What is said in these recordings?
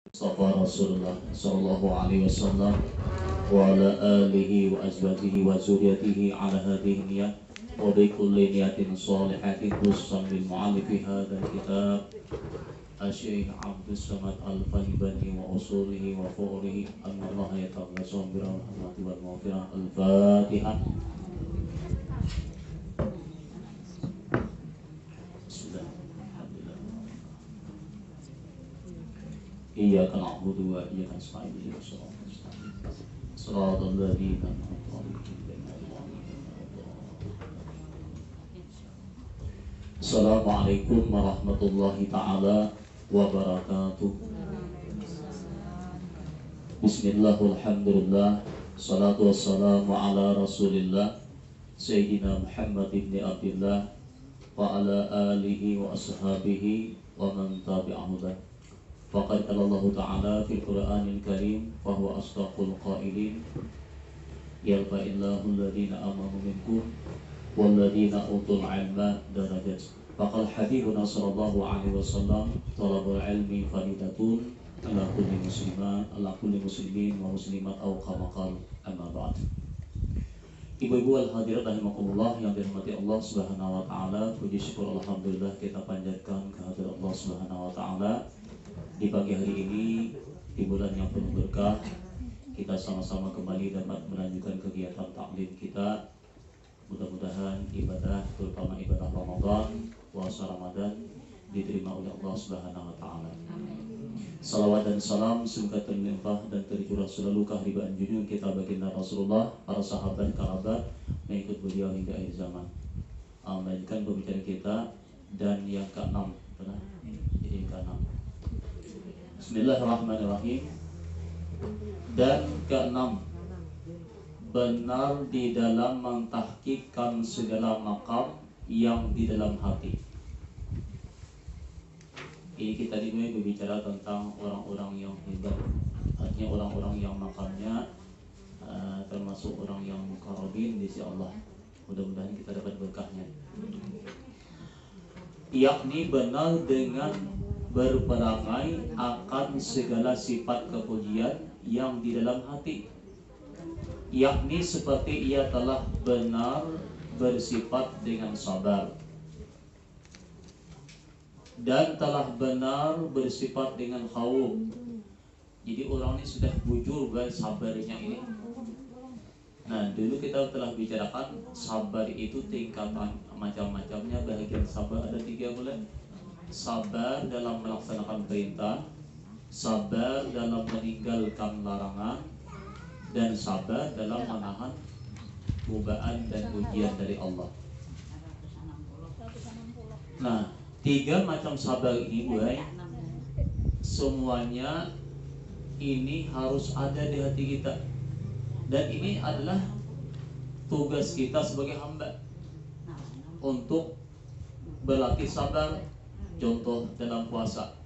Mustafa Rasulullah sallallahu alaihi wasallam wa ala alihi wa azwajihi wa zuriyatihi ala hadhihi niyah wa bi kulli niyatin shalihatin khususan lil mu'allifi hadzal kitab Asy-Syaikh Abdus Samad Al-Falibani wa usulihi wa furuhi anna Allah yatawassaw bi rahmati wal maghfirah. Al-Fatihah. Iyyaka na'budu wa iyyaka nasta'in ihdinas siratal mustaqim siratal ladzina an'amta 'alaihim ghairil maghdubi 'alaihim. Assalamualaikum warahmatullahi taala wabarakatuh. Bismillah walhamdulillah salatu wassalamu ala rasulillah Sayyidina Muhammad ibn Abdillah wa ala alihi wa ashabihi wa man tabi'ahu. Faqad qala Allah Ta'ala fil Qur'anil Karim wa huwa asdaqul qailin yarfa'illahu alladhina amanu minkum walladhina utul 'ilma darajat. Faqal habibuna sallallahu alaihi wasallam talabul ilmi faridatun ala kulli muslimin wa muslimat aw kama qala amma ba'd. Ibu-ibu al-hadirat rahimakumullah yang dirahmati Allah Subhanahu wa taala, puji syukur alhamdulillah kita panjatkan kehadirat Allah Subhanahu wa taala di pagi hari ini, di bulan yang penuh berkah. Kita sama-sama kembali dapat melanjutkan kegiatan taklim kita. Mudah-mudahan ibadah, terutama ibadah Ramadan, puasa Ramadan, diterima oleh Allah Subhanahu wa taala. Salawat dan salam semoga terlimpah dan tercurah selalu keharibaan junjungan kita baginda Rasulullah, para sahabat, kerabat, mengikut beliau hingga akhir zaman. Melanjutkan pembicaraan kita dan yang ke-6, benar? Jadi yang ke-6. Bismillahirrahmanirrahim. Dan ke-6, benar di dalam mentahqiqkan segala makam yang di dalam hati. Ini kita dimulai berbicara tentang orang-orang yang hebat, artinya orang-orang yang makamnya termasuk orang yang mukarrabin di sisi Allah. Mudah-mudahan kita dapat berkahnya. Yakni benar dengan berperangai akan segala sifat kepujian yang di dalam hati, yakni seperti ia telah benar bersifat dengan sabar dan telah benar bersifat dengan khauf. Jadi orang ini sudah bujur guys sabarnya ini. Nah, dulu kita telah bicarakan sabar itu tingkatan macam-macamnya. Bahagian sabar ada 3 bulan. Sabar dalam melaksanakan perintah, sabar dalam meninggalkan larangan, dan sabar dalam menahan cobaan dan ujian dari Allah. Nah, 3 macam sabar ini, boy, semuanya ini harus ada di hati kita. Dan ini adalah tugas kita sebagai hamba untuk berlatih sabar. Contoh dalam puasa.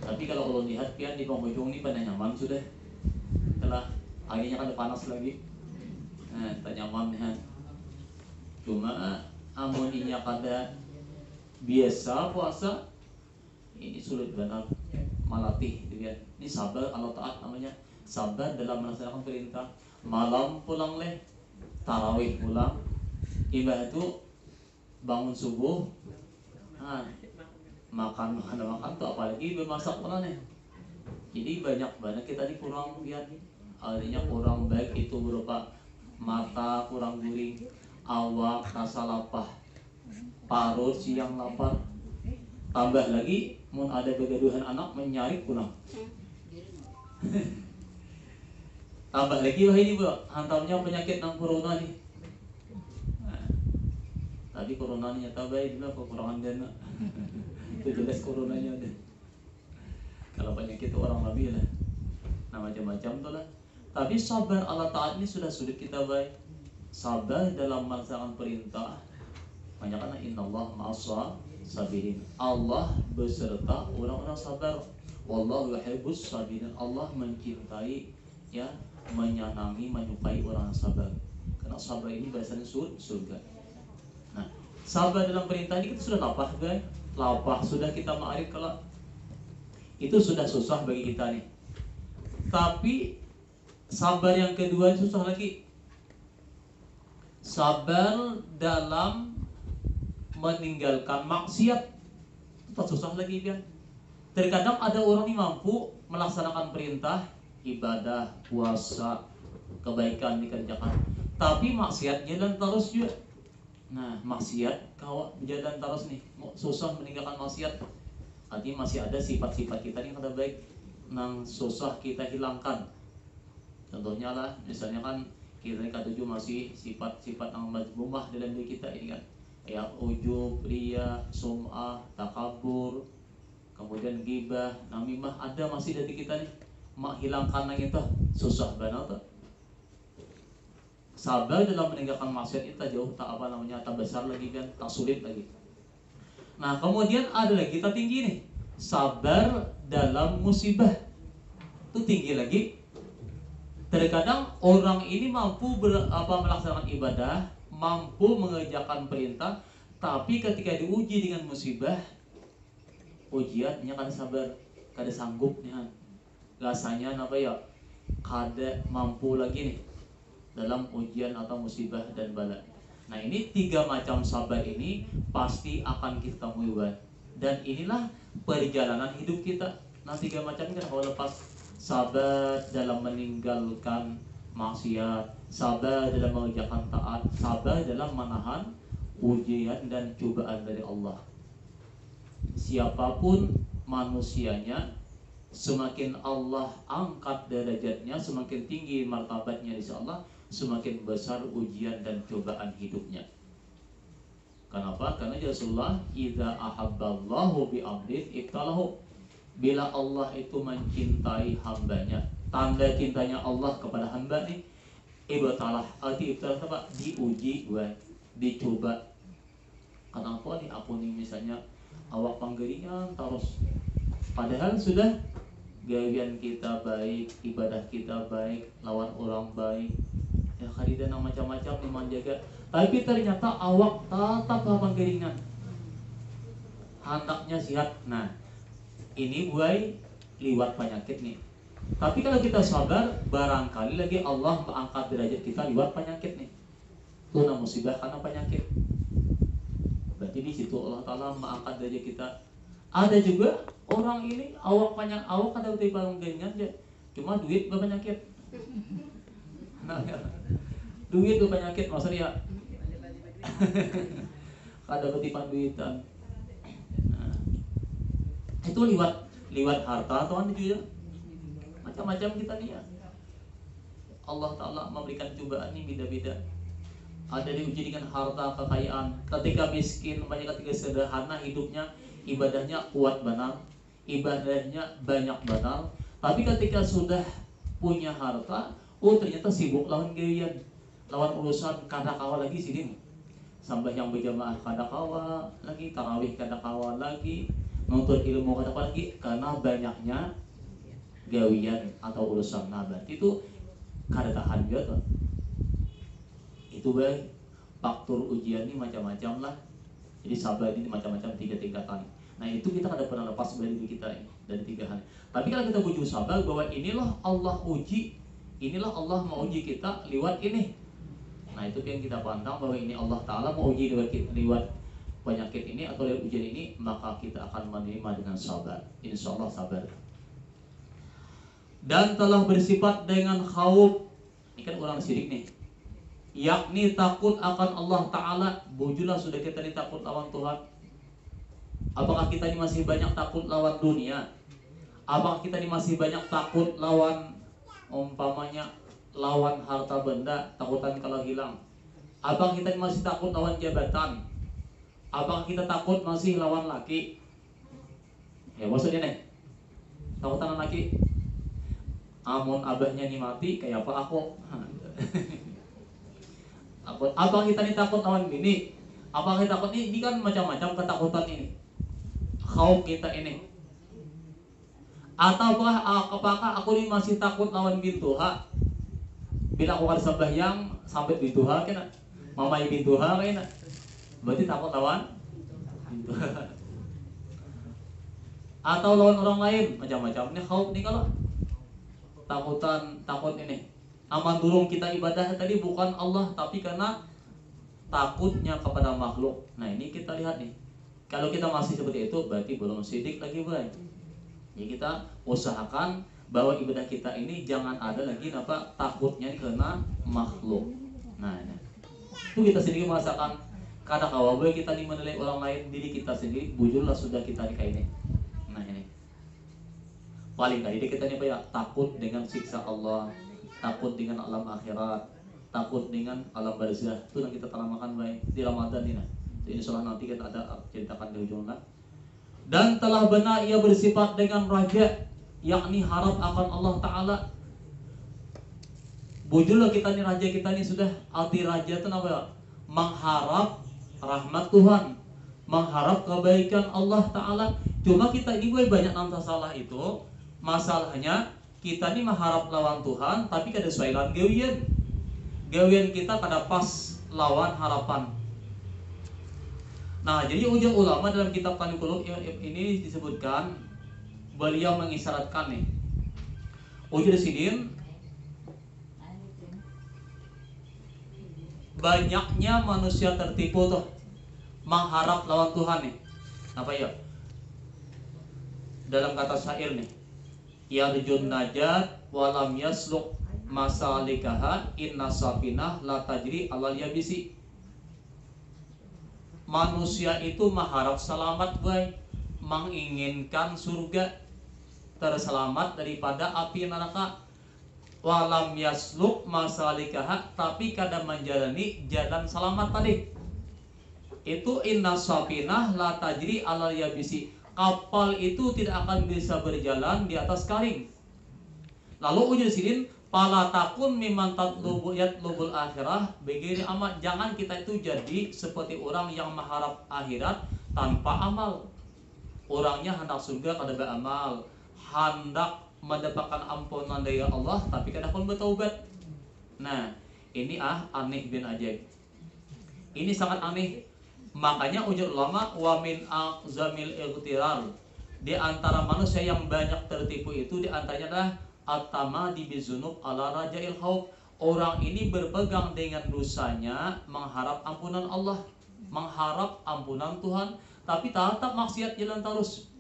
Tapi kalau lihat pian di penghujung ini pada nyaman sudah. Setelah akhirnya kan panas lagi. Nah, tak nyaman kan. Cuma amoninya kada biasa puasa ini sulit benar melatih dia. Ini sabar Allah taat namanya. Sabar dalam melaksanakan perintah. Malam pulang leh, tarawih pulang. Ibadah itu bangun subuh, makan tuh apalagi bermasak pula nih. Jadi banyak banget kita ini kurang lihat, artinya kurang baik itu berupa mata kurang gurih, awak rasa lapar, parut siang lapar, tambah lagi mau ada begaduhan anak menyari pulang. Tambah lagi wah ini bu, hantamnya penyakit nang corona nih. Tadi corona nyata baik juga kekurangan dana. Itu jelas coronanya ada. Kalau penyakit itu orang lebih lah. Nah macam-macam tuh lah. Tapi sabar Allah taat ini sudah sulit kita baik. Sabar dalam melaksanakan perintah. Banyak kan innallah ma'as sabirin. Allah beserta orang-orang sabar. Wallahu yuhibbus sabirin. Allah mencintai, ya, menyenangi, menyukai orang yang sabar. Karena sabar ini bahasanya surga. Nah, sabar dalam perintah ini kita sudah lapah guys. Lapah sudah kita ma'arif kalau Itu sudah susah bagi kita nih. Tapi sabar yang kedua susah lagi. Sabar dalam meninggalkan maksiat itu susah lagi kan. Terkadang ada orang yang mampu melaksanakan perintah, ibadah, puasa, kebaikan dikerjakan, tapi maksiat jalan terus juga. Nah, maksiat kau jalan terus nih, susah meninggalkan maksiat. Artinya masih ada sifat-sifat kita yang kada baik, yang susah kita hilangkan. Contohnya lah, misalnya kan kita ketujuh masih sifat-sifat yang mazmumah dalam diri kita ini kan, ya ujub, riya, sum'ah, takabur, kemudian ghibah, namimah, ada masih dari kita nih. Mak hilangkan yang itu susah banget. Sabar dalam meninggalkan maksiat itu jauh tak tak besar lagi kan, tak sulit lagi. Nah, kemudian ada lagi kita tinggi nih, sabar dalam musibah itu tinggi lagi. Terkadang orang ini mampu melaksanakan ibadah, mampu mengerjakan perintah, tapi ketika diuji dengan musibah, ujiannya kada sabar, kada sanggupnya, rasanya apa ya, kada mampu lagi nih dalam ujian atau musibah dan bala. Nah, ini 3 macam sabar ini pasti akan kita temui, dan inilah perjalanan hidup kita. Nah, 3 macam kan kalau lepas sabar dalam meninggalkan maksiat, sabar dalam mengerjakan taat, sabar dalam menahan ujian dan cobaan dari Allah. Siapapun manusianya, semakin Allah angkat derajatnya, semakin tinggi martabatnya di sisi Allah, semakin besar ujian dan cobaan hidupnya. Kenapa? Karena Rasulullah, idza ahabballahu bi 'abdin ibtalahu. Bila Allah itu mencintai hambanya, tanda cintanya Allah kepada hamba nih, ibtalah, arti ibtalah apa? Diuji, dicoba. Kenapa nih aku nih misalnya awak panggeringan terus, padahal sudah gawean kita baik, ibadah kita baik, lawan orang baik, ya kadida nang macam-macam memang jaga, tapi ternyata awak tetap panggeringan, handaknya sihat. Nah, ini liwat penyakit nih. Tapi kalau kita sabar, barangkali lagi Allah mengangkat derajat kita liwat penyakit nih. Itu namanya musibah karena penyakit. Berarti di situ Allah Taala mengangkat derajat kita. Ada juga orang ini awak ada utai panggeringan aja, cuma duit berpenyakit. Nah, duit berpenyakit maksudnya kada betipan duitan. Itu liwat harta atau juga macam-macam kita nih ya. Allah Ta'ala memberikan cobaan ini beda-beda. Ada diuji dengan harta, kekayaan. Ketika miskin, ketika sederhana hidupnya, ibadahnya kuat benar, ibadahnya banyak benar. Tapi ketika sudah punya harta, ternyata sibuk lawan gawean, lawan urusan kada kawa lagi sini. Sampai yang berjamaah kada kawa lagi, tarawih kada kawa lagi, nuntut ilmu kada kawa lagi, karena banyaknya gawian atau urusan nabat. Itu kada tahan gitu. Itu baik. Faktor ujian ini macam-macam lah. Jadi sabar ini macam-macam 3 tingkatan. Nah, itu kita kada pernah lepas dari diri kita ini, dari 3 hal. Tapi kalau kita bujuk sabar bahwa inilah Allah uji, inilah Allah mau uji kita lewat ini. Nah, itu yang kita pandang bahwa ini Allah Ta'ala mau uji lewat penyakit ini atau lewat ujian ini, maka kita akan menerima dengan sabar. Insya Allah sabar. Dan telah bersifat dengan khauf. Ini kan orang syirik nih, yakni takut akan Allah Ta'ala. Bujulah sudah kita ditakut lawan Tuhan. Apakah kita ini masih banyak takut lawan dunia? Apakah kita ini masih banyak takut lawan umpamanya lawan harta benda, takutan kalau hilang? Apakah kita ini masih takut lawan jabatan? Apakah kita takut masih lawan laki? Ya maksudnya nih, takutan laki. Amun abahnya nih mati, kayak apa aku? Apakah kita ini takut lawan bini? Apakah kita takut ini kan macam-macam ketakutan ini, khauf kita ini. Atau apakah aku ini masih takut lawan bintuha? Bila aku kada sembahyang sampai bintuha kena, mamai bintuha kena, berarti takut lawan bintuha. atau lawan orang lain macam-macam. Ini khauf nih kalau takut ini. Aman durung kita ibadah tadi bukan Allah tapi karena takutnya kepada makhluk. Nah ini kita lihat nih. Kalau kita masih seperti itu berarti belum sidik lagi baik. Jadi kita usahakan bahwa ibadah kita ini jangan ada lagi takutnya karena makhluk. Nah itu kita sendiri merasakan kadang awal kita nih menilai orang lain diri kita sendiri bujurlah sudah kita nikah ini. Nah ini paling kali kita nih takut dengan siksa Allah, takut dengan alam akhirat, takut dengan alam barzah. Itu yang kita tanamkan baik di Ramadan ini. Ini soal nanti kita ada ceritakan di ujungnya. Dan telah benar ia bersifat dengan raja, yakni harap akan Allah Ta'ala. Bujurlah kita nih raja kita nih sudah. Arti raja itu apa ya? Mengharap rahmat Tuhan, mengharap kebaikan Allah Ta'ala. Cuma kita ini banyak nanti salah itu. Masalahnya kita ini mengharap lawan Tuhan tapi kada sesuai gawian kita kada pas lawan harapan. Nah jadi ujar ulama dalam kitab Kanul Qulub ini disebutkan beliau mengisyaratkan nih ujar sidin banyaknya manusia tertipu tuh mengharap lawan Tuhan nih. Apa ya? Dalam kata syair nih, yarjun najat walam yasluk masalikaha inna safinah la tajri alal yabisi. Manusia itu mengharap selamat baik, menginginkan surga, terselamat daripada api neraka. Walam yasluk masalikaha, tapi kadang menjalani jalan selamat tadi. Itu inna safinah la tajri alal yabisi. Kapal itu tidak akan bisa berjalan di atas kering. Lalu ujar sidin pala takun mimman tatlubul akhirah begini amat. Jangan kita itu jadi seperti orang yang mengharap akhirat tanpa amal. Orangnya hendak surga kada beramal, hendak mendapatkan ampunan dari Allah tapi kada pun bertaubat. Nah ini aneh bin ajaib. Ini sangat aneh. Makanya ujar ulama wa min aqzamil ightirar, di antara manusia yang banyak tertipu itu di antaranya adalah at-tamadi bizunub ala rajail khauf. Orang ini berpegang dengan dosanya, mengharap ampunan Allah, mengharap ampunan Tuhan, tapi tetap maksiat jalan terus.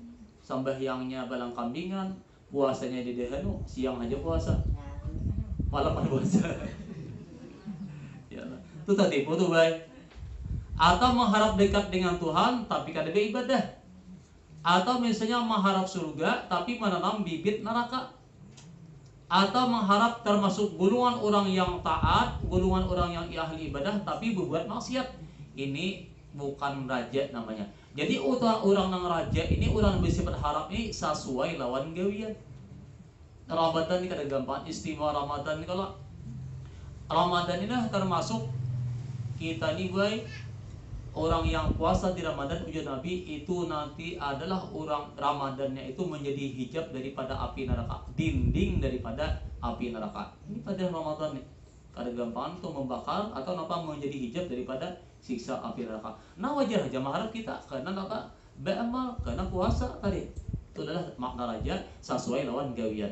Sembahyangnya balang kambingan, puasanya di dehanu, siang aja puasa, malam puasa. Ya, itu tadi tuh baik. Atau mengharap dekat dengan Tuhan tapi kada beribadah. Atau misalnya mengharap surga tapi menanam bibit neraka. Atau mengharap termasuk golongan orang yang taat, golongan orang yang ahli ibadah tapi berbuat maksiat. Ini bukan raja namanya. Jadi orang yang raja ini orang bersifat harap ini sesuai lawan gawian. Ramadan ini kada gampang istimewa Ramadan ini. Kalau Ramadan ini termasuk kita nih baik orang yang puasa di Ramadan ujar Nabi itu nanti adalah orang Ramadannya itu menjadi hijab daripada api neraka, dinding daripada api neraka. Ini pada Ramadan nih. Kada gampang tuh membakar atau menjadi hijab daripada siksa api neraka. Nah wajar aja mengharap kita karena beramal, karena puasa tadi. Itu adalah makna raja sesuai lawan gawian.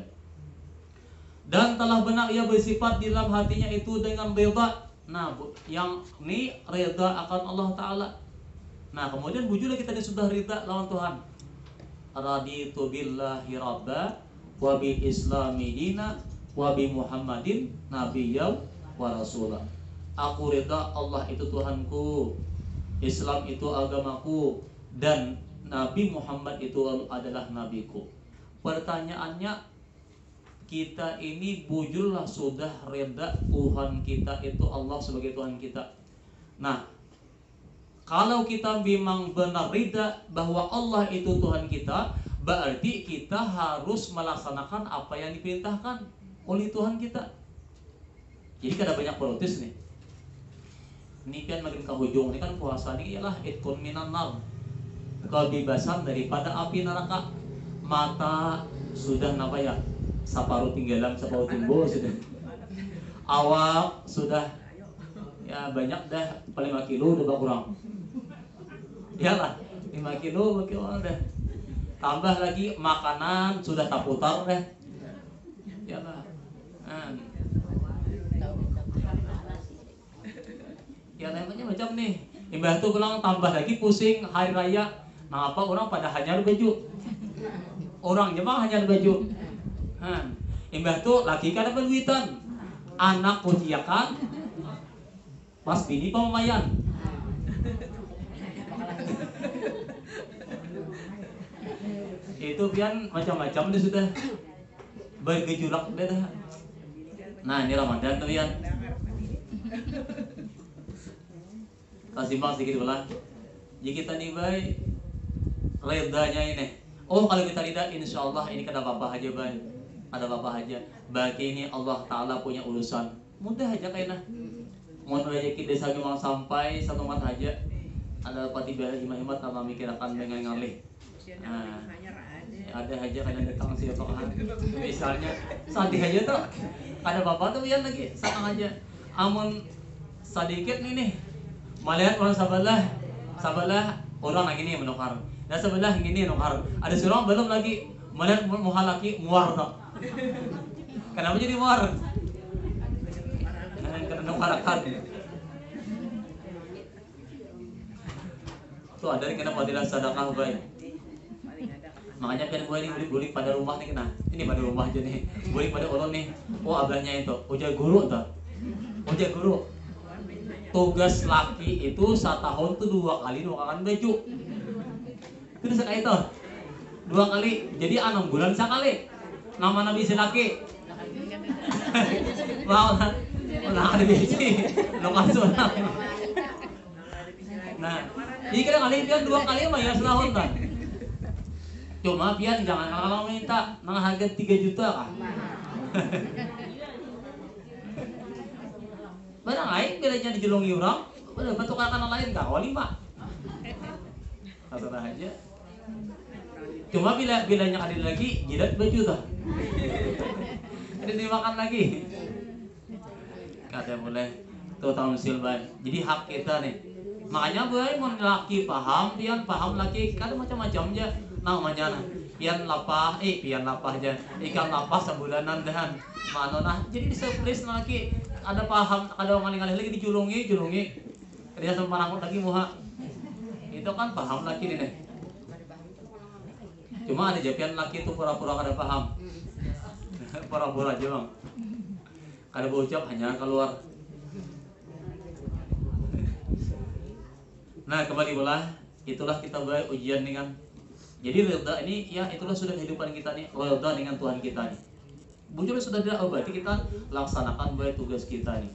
Dan telah benar ia bersifat di dalam hatinya itu dengan ridha. Nah, yang ini rida akan Allah Ta'ala. Nah, kemudian bujurlah kita sudah rida lawan Tuhan. Raditu billahi rabba wa bi islami dina wa bi Muhammadin nabiyya wa rasulah. Aku rida Allah itu Tuhanku, Islam itu agamaku, dan Nabi Muhammad itu adalah nabiku. Pertanyaannya, kita ini bujurlah sudah reda Tuhan kita itu Allah sebagai Tuhan kita. Nah, kalau kita memang benar reda bahwa Allah itu Tuhan kita, berarti kita harus melaksanakan apa yang diperintahkan oleh Tuhan kita. Jadi kada banyak protes nih. Ini kan makin ke hujung, ini kan puasa ini ialah itkun minan nar, kebebasan daripada api neraka. Mata sudah separuh tinggalan, separuh timbul sudah. Awak sudah ya banyak dah, paling 5 kilo udah kurang. Iyalah, 5 kilo dah. tambah lagi makanan sudah tak putar deh. Ya lah. Ya namanya macam nih. Imbah tuh pulang tambah lagi pusing hari raya. Nah apa orang pada hanyar baju. Orang jemaah hanyar baju. Imbah tuh lagi kada berduitan. Anak kuciakan. Pas bini pemamayan. Itu pian macam-macam deh sudah. Bergejolak deh dah. Nah ini Ramadan tuh pian. Kasih bang sedikit bola. Jadi kita nih bay redanya ini. Oh kalau kita tidak, insya Allah ini kada apa-apa aja bay. Ada apa-apa aja. Bagi ini Allah Taala punya urusan. Mudah aja kayaknya. Mau rezeki desa memang sampai satu mat aja. Ada pati biar himat-himat sama mikirakan dengan ngalih. Nah, ada aja kadang datang siapa misalnya sadih aja tuh. Ada bapak tuh yang lagi sakang aja. Amun sedikit nih. Melihat orang sabalah orang lagi nih menukar. Dan sebelah gini nukar. Ada seorang belum lagi melihat muka laki muar tak. Kenapa jadi muar? Karena nukarakan. Tuh ada yang kenapa tidak sedekah baik. Makanya kan gue ini bulik pada rumah nih kena. Ini pada rumah aja nih. Bulik pada orang nih. Oh abahnya itu. Ojek guru tak. Ojek guru. Tugas laki itu setahun tuh 2 kali nukakan baju. Itu sekali itu 2 kali. Jadi 6 bulan sekali. Nama nabi si laki. Mau lah. Nah ada biji. Nukan sunat. Nah, ini kira kali pian 2 kali mah ya setahun tak. Cuma pian jangan kalau minta nang harga 3 juta kah? Barang lain bilanya dijolongi orang, udah bentuk akan lain kah? Oh 5. Terserah aja. Cuma bilanya adil lagi, jidat baju dah. Ada dimakan lagi. Kata boleh tuh tahun silban. Jadi hak kita nih. Makanya boy mau laki paham, pian paham laki kan macam-macam aja. Namanya nah, pian lapah aja. Ikan lapah sebulanan dahan. Mana nah, jadi di surprise laki ada paham, ada orang ngalih-ngalih lagi dijulungi. Kerja sama rambut lagi muha. Itu kan paham laki nih. Cuma ada japian laki itu pura-pura kada paham. Pura-pura aja bang. Kada bocap hanya keluar. Nah kembali bola, itulah kita bahas ujian dengan. Jadi reda ini ya itulah sudah kehidupan kita nih, reda dengan Tuhan kita nih. Bujur sudah tidak berarti kita laksanakan baik tugas kita nih.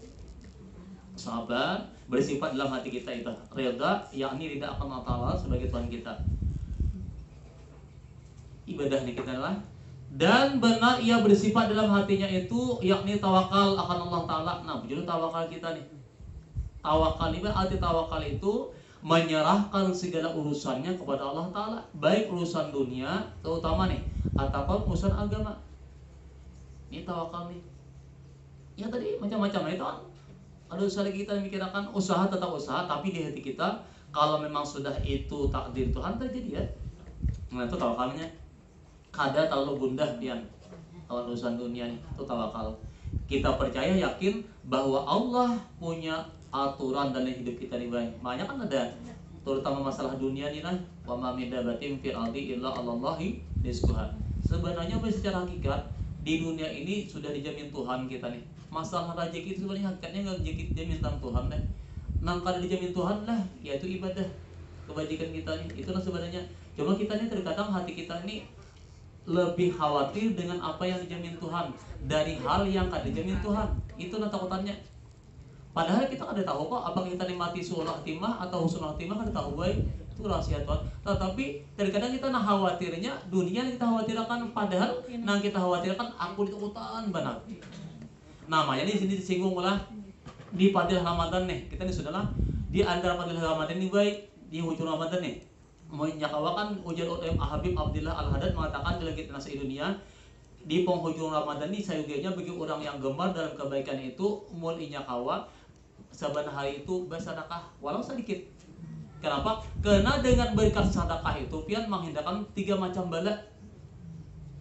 Sabar bersifat dalam hati kita itu reda, yakni tidak akan Allah Ta'ala sebagai Tuhan kita. Ibadah nih kita adalah dan benar ia bersifat dalam hatinya itu yakni tawakal akan Allah Ta'ala. Nah bujur tawakal kita nih. Tawakal ini arti tawakal itu menyerahkan segala urusannya kepada Allah Ta'ala, baik urusan dunia terutama nih ataupun urusan agama. Ini tawakal nih. Ya tadi macam-macam itu kan. Ada usaha kita mikirkan usaha tetap usaha, tapi di hati kita kalau memang sudah itu takdir Tuhan terjadi ya. Nah itu tawakalnya. Kada terlalu gundah pian. Kalau urusan dunia nih itu tawakal. Kita percaya yakin bahwa Allah punya aturan dalam hidup kita nih baik. Makanya kan ada terutama masalah dunia nih nah, wa ma min dabatin fil ardi illa 'alallahi rizquha. Sebenarnya secara hakikat di dunia ini sudah dijamin Tuhan kita nih. Masalah rezeki itu sebenarnya hakikatnya enggak dijamin Tuhan deh. Nang kada dijamin Tuhan lah, yaitu ibadah kebajikan kita nih. Itulah sebenarnya. Cuma kita nih terkadang hati kita ini lebih khawatir dengan apa yang dijamin Tuhan dari hal yang kada dijamin Tuhan. Itulah takutannya. Padahal kita kada tahu kok apakah kita nikmati suul khatimah atau husnul khatimah kada tahu baik. Itu rahasia Tuhan. Tetapi terkadang kita nah khawatirnya dunia kita khawatirkan padahal nang kita khawatirkan aku ditakutan benar. Namanya di sini disinggung lah di Fadilah Ramadan nih. Kita nih sudahlah di antara Fadilah Ramadan ini baik di ujung Ramadan nih. Menyakawakan ujar UTM Habib Abdillah Al-Haddad mengatakan di langit nasi dunia di penghujung Ramadan ini sayugenya bagi orang yang gemar dalam kebaikan itu mul inyakawa saban hari itu bersedekah walau sedikit. Kenapa? Karena dengan berkat sedekah itu pian menghindarkan 3 macam bala.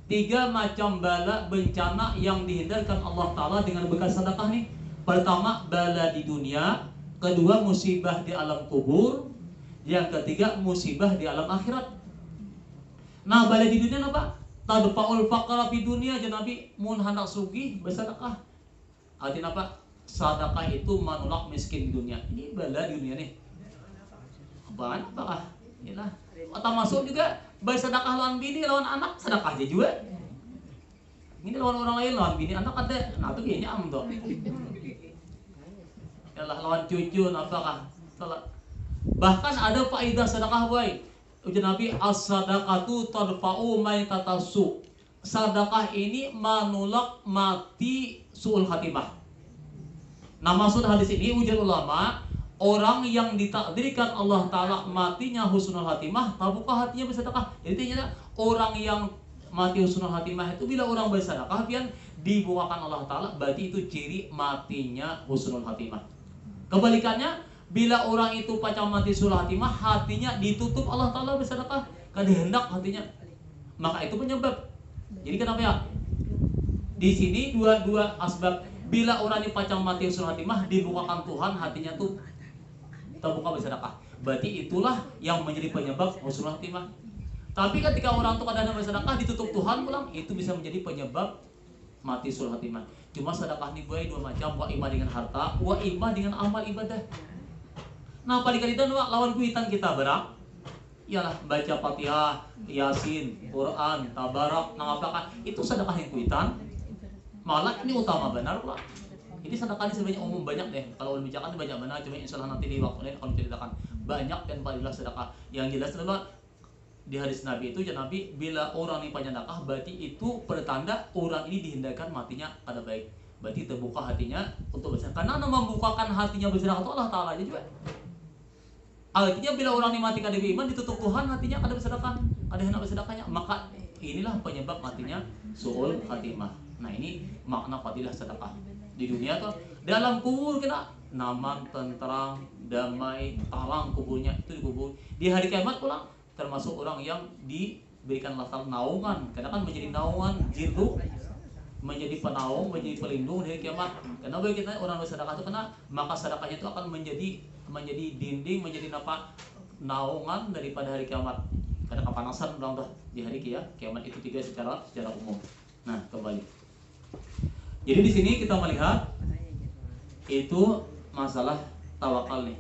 3 macam bala bencana yang dihindarkan Allah Ta'ala dengan berkat sedekah nih. Pertama, bala di dunia. Kedua, musibah di alam kubur. Yang ketiga, musibah di alam akhirat. Nah, bala di dunia apa? Tadfa'ul faqra fi dunia, Nabi mun hendak sugih bersedekah. Artinya apa? Sedekah itu menolak miskin di dunia. Ini bala di dunia nih. Apakah? Inilah. Termasuk juga bersedekah lawan bini, lawan anak, sedekah aja juga. Ini lawan orang lain, lawan bini, anak ada. Nah, itu kayaknya tuh. Yalah lawan cucu, apakah? Bahkan ada faedah sedekah boy. Ujar Nabi, as-sadaqatu tadfa'u maitatasu. Sedekah ini menolak mati suul khatimah. Nah, maksud hadis ini ujar ulama, orang yang ditakdirkan Allah Ta'ala matinya husnul khatimah, tabukah hatinya bersedekah. Jadi ternyata orang yang mati husnul khatimah itu bila orang bersedekah pian dibukakan Allah Ta'ala, berarti itu ciri matinya husnul khatimah. Kebalikannya, bila orang itu pacang mati husnul khatimah, hatinya ditutup Allah Ta'ala bersedekah, kehendak hatinya. Maka itu penyebab. Jadi kenapa ya? Di sini dua asbab. Bila orang ini pacang mati husnul khatimah, dibukakan Tuhan hatinya tuh terbuka bersedekah. Berarti itulah yang menjadi penyebab husnul khatimah. Tapi ketika orang itu kadang bersedekah ditutup Tuhan pulang, itu bisa menjadi penyebab mati husnul khatimah. Cuma sedekah nih boy 2 macam, wa imma dengan harta, wa imma dengan amal ibadah. Nah, paling-kali lawan kuitan kita berang. Iyalah baca Fatihah, Yasin, Quran, Tabarak, apakah itu sedekah yang kuitan? Malah ini utama benar pula. Ini sedekah ini sebenarnya umum banyak deh. Kalau membicarakan itu banyak benar, cuma insya Allah nanti di waktu lain kalau ceritakan banyak dan paling sedekah. Yang jelas adalah di hadis Nabi itu, Nabi bila orang ini sedekah berarti itu pertanda orang ini dihindarkan matinya pada baik. Berarti terbuka hatinya untuk bersedekah. Karena membukakan hatinya bersedekah itu Allah Ta'ala aja juga. Artinya bila orang ini mati kada beriman, ditutup Tuhan hatinya kada bersedekah, kada hendak bersedekahnya, maka inilah penyebab matinya suul khatimah. Nah, ini makna fadilah sedekah. Di dunia tuh dalam kubur kita nyaman, tenteram, damai, talang kuburnya itu dikubur. Di hari kiamat pulang termasuk orang yang diberikan latar naungan, karena kan menjadi naungan jitu, menjadi penaung, menjadi pelindung dari kiamat. Karena bagi kita orang bersedekah itu kena, maka sedekahnya itu akan menjadi dinding, menjadi naungan daripada hari kiamat. Karena kepanasan ulang tuh di hari kiamat itu tiga secara umum. Nah, kembali. Jadi di sini kita melihat itu masalah tawakal nih.